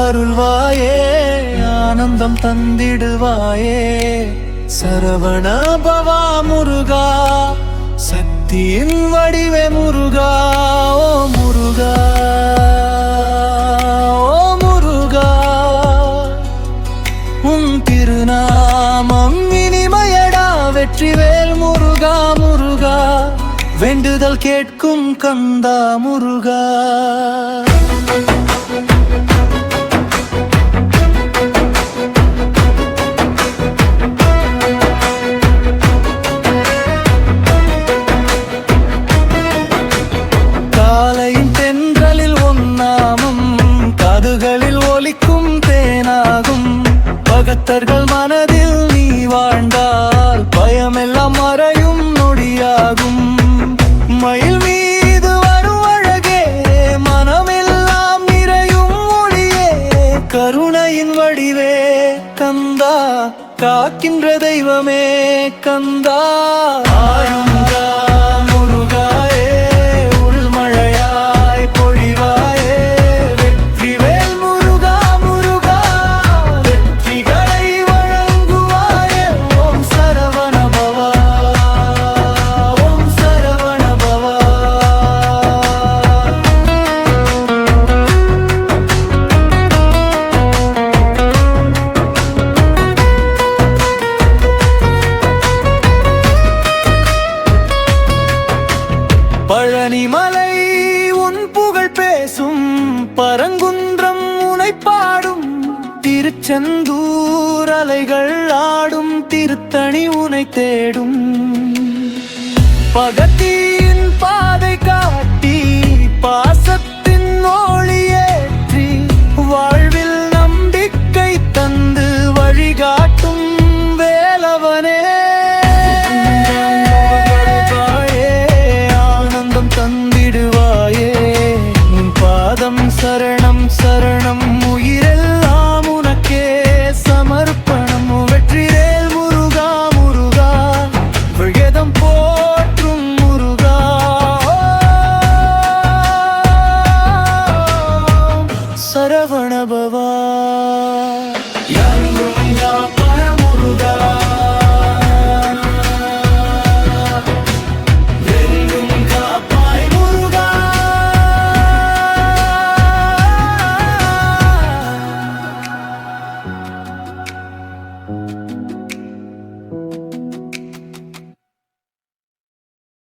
அருள்வாயே ஆனந்தம் தந்திடுவாயே சரவண பவா முருகா சக்தியின் வடிவே முருகா ஓ முருகா ஓ முருகா உன் திருநாமம் இனிமையடா வெற்றிவேல் முருகா முருகா வேண்டுதல் கேட்கும் கந்தா முருகா காலையின் தென்றலில் ஒன்னாமும் காதுகளில் ஒலிக்கும் தேனாகும் பகத்தர்கள் மனதில் நீ வாழ்ந்தால் பயமெல்லாம் மறையும் நொடியாகும் மயில் மீது வரும் அழகே மனமெல்லாம் நிறையும் ஒளியே கருணையின் வடிவே கந்தா காக்கின்ற தெய்வமே கந்தா ஆயுங்கா முருகாயே உள்மழையாய் பொழிவாயே வெற்றிவேல் முருகா முருகா வெற்றிகளை வழங்குவாயே ஓம் சரவண பவா ஓம் சரவண பவா பழனிமலை உன் புகழ் பேசும் பரங்குன்றம் உனை பாடும் திருச்செந்தூர் அலைகள் ஆடும் திருத்தணி உனை தேடும் பகத்தி